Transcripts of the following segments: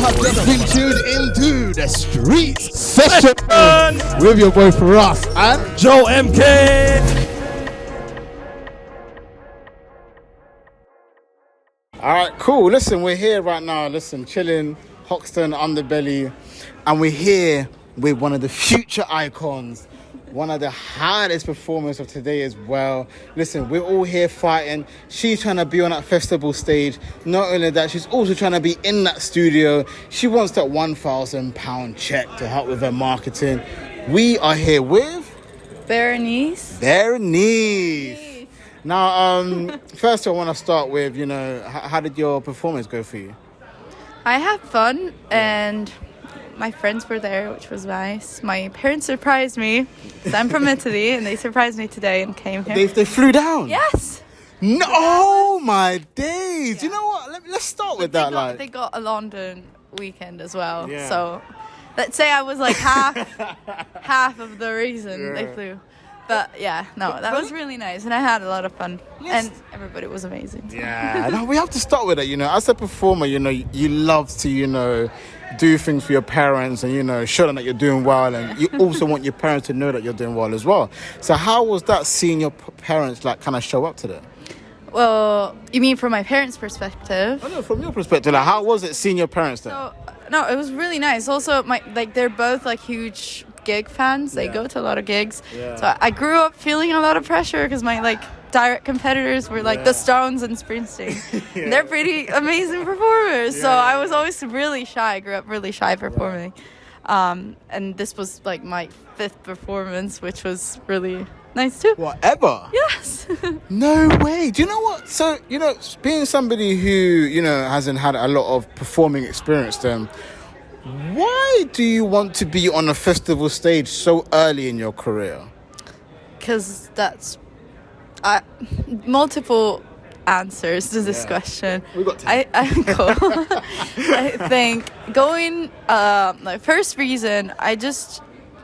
have just been tuned into the Streets Session with your boy Firahs and Joe MK. Alright, cool. Listen, we're here right now. Listen, chilling, Hoxton, Underbelly, and we're here with one of the future icons, one of the hardest performers of today as well. Listen, we're all here fighting. She's trying to be on that festival stage. Not only that, she's also trying to be in that studio. She wants that £1,000 check to help with her marketing. We are here with Berenice. Now, first I want to start with, how did your performance go for you? I had fun and my friends were there, which was nice. My parents surprised me. So I'm from Italy and they surprised me today and came here. They flew down? Yes. No, oh my days. Yeah. You know what? Let's start with that. They got a London weekend as well. Yeah. So let's say I was like half of the reason they flew. But yeah, no, that was really nice, and I had a lot of fun, and everybody was amazing. So. Yeah, no, we have to start with it. As a performer, you love to, do things for your parents, and show them that you're doing well, and you also want your parents to know that you're doing well as well. So, how was that seeing your parents kind of show up today? Well, you mean from my parents' perspective? Oh, no, from your perspective, how was it seeing your parents there? So, no, it was really nice. Also, they're both huge gig fans. They go to a lot of gigs. Yeah. So I grew up feeling a lot of pressure because my direct competitors were the Stones and Springsteen. Yeah. They're pretty amazing performers. So I was always really shy. I grew up really shy performing. And this was my 5th performance, which was really nice too. Whatever. Yes. No way. Do you know what? So, being somebody who, hasn't had a lot of performing experience then, why do you want to be on a festival stage so early in your career? Because that's multiple answers to this question. We got time. Cool. I think going first reason, I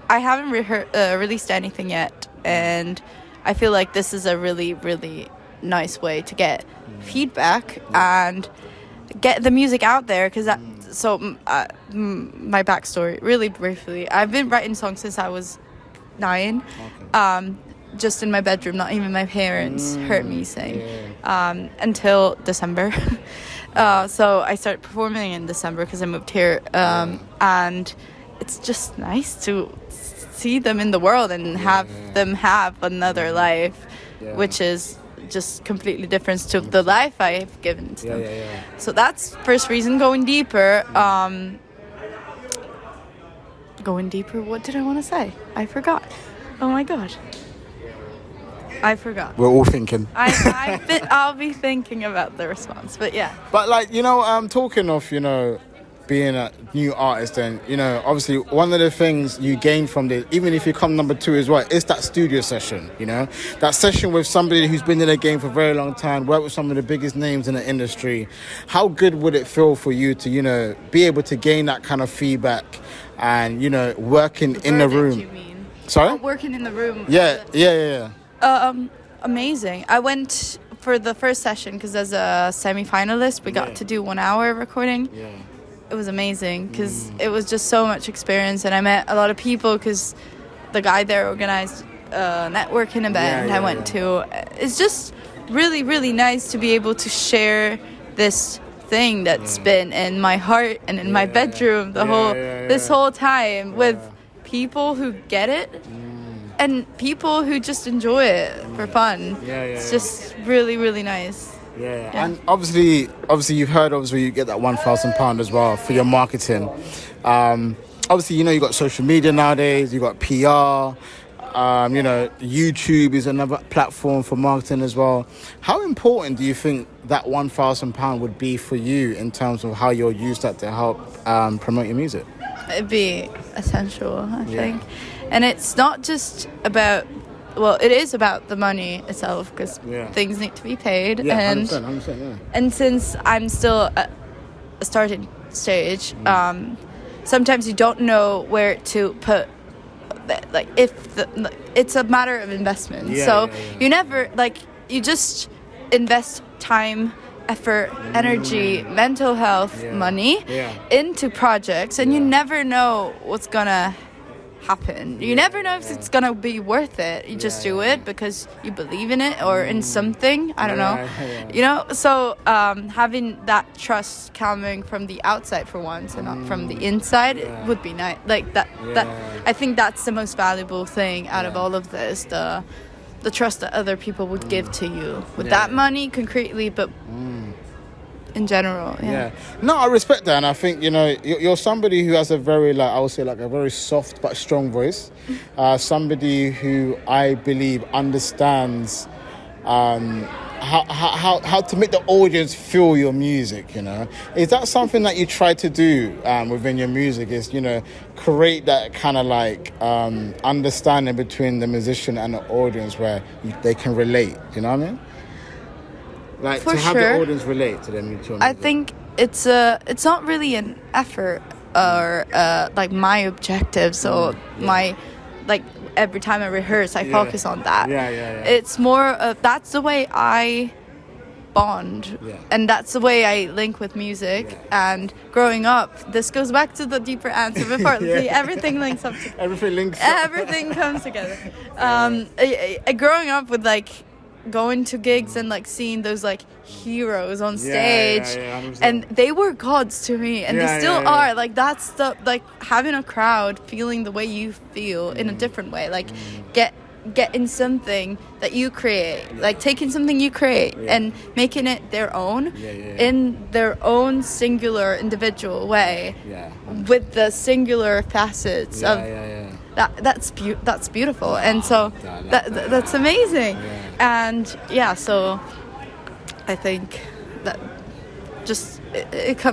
haven't released anything yet, and I feel like this is a really, really nice way to get feedback and get the music out there. Because my backstory, really briefly, I've been writing songs since I was 9. Okay. Just in my bedroom. Not even my parents heard me sing until December. So I started performing in December because I moved here, and it's just nice to see them in the world and have them have another life, which is just completely different to the life I've given to them. So that's first reason. Going deeper, what did I want to say? I forgot. Oh my god, I forgot. We're all thinking. I'll be thinking about the response, but yeah. But talking of being a new artist, then obviously one of the things you gain from this, even if you come number 2 as well, is that studio session. That session with somebody who's been in the game for a very long time, worked with some of the biggest names in the industry. How good would it feel for you to be able to gain that kind of feedback and working in the room? You mean? Sorry? Working in the room. Yeah. Amazing. I went for the first session because as a semi-finalist, we got to do 1 hour recording. Yeah. It was amazing because it was just so much experience, and I met a lot of people because the guy there organized a networking event I went to. It's just really, really nice to be able to share this thing that's been in my heart and in my bedroom this whole time with people who get it and people who just enjoy it for fun. It's just really, really nice. Yeah, and obviously you've heard you get that £1,000 as well for your marketing. Obviously, you got social media nowadays, you got PR, YouTube is another platform for marketing as well. How important do you think that £1,000 would be for you in terms of how you'll use that to help promote your music? It'd be essential, I think. And it's not just about, it is about the money itself because things need to be paid. Yeah, 100%, And since I'm still at a starting stage, sometimes you don't know where to put, it's a matter of investment. You never, you just invest time effort, energy, mental health, money into projects, and you never know what's gonna happen. You never know if it's gonna be worth it. You just do it because you believe in it or in something. I don't know. You know, so having that trust coming from the outside for once and not from the inside would be nice. Like that I think that's the most valuable thing out of all of this, the trust that other people would give to you with that money concretely, but in general. No, I respect that, and I think, you know, you're somebody who has a very, like, I would say, like, a very soft but strong voice. Somebody who I believe understands how to make the audience feel your music, you know. Is that something that you try to do within your music, is, you know, create that kind of like understanding between the musician and the audience where they can relate, you know what I mean? Like, for to have sure. the audience relate to them. I think it's not really an effort or like my objectives or my, like, every time I rehearse I focus on that. It's more of, that's the way I bond, and that's the way I link with music. And growing up, this goes back to the deeper answer before. See, everything links up to, everything comes together. Growing up with, like, going to gigs and, like, seeing those, like, heroes on stage, and they were gods to me, and they still are. Like, that's the, like, having a crowd feeling the way you feel in a different way, like getting something that you create, like taking something you create and making it their own in their own singular individual way with the singular facets of that's beautiful. And so that's amazing. And so I think that just it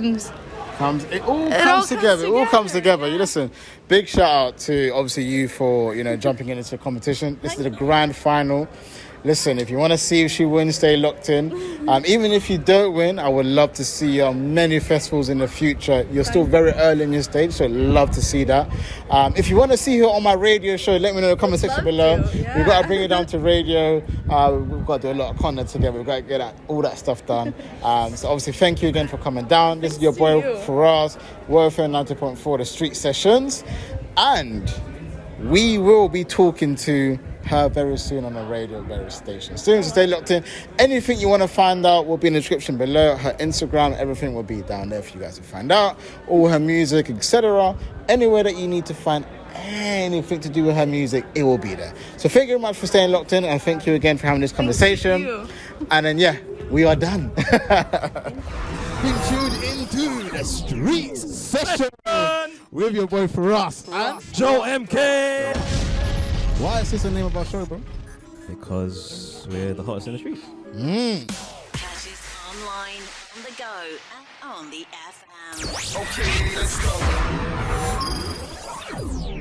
all comes together. You listen, big shout out to obviously you for, you know, jumping into the competition. This is the grand final. Listen, if you want to see if she wins, stay locked in. Even if you don't win, I would love to see you on many festivals in the future. You're still very early in your stage, so I'd love to see that. If you want to see her on my radio show, let me know in the comment section below. We've got to bring it down to radio. We've got to do a lot of content together. We've got to get all that stuff done. So obviously, thank you again for coming down. This is your boy Firahs, Warfare 90.4, the Street Sessions. And we will be talking to her very soon on the radio, various stations. So stay locked in. Anything you want to find out will be in the description below. Her Instagram, everything will be down there for you guys to find out. All her music, etc. Anywhere that you need to find anything to do with her music, it will be there. So thank you very much for staying locked in, and thank you again for having this conversation. And then we are done. Been tuned into the Street Session with your boy Firahs and Joe MK. Why is this the name of our show, bro? Because we're the hottest in the streets. Purchase online, on the go, and on the FM. Okay, let's go.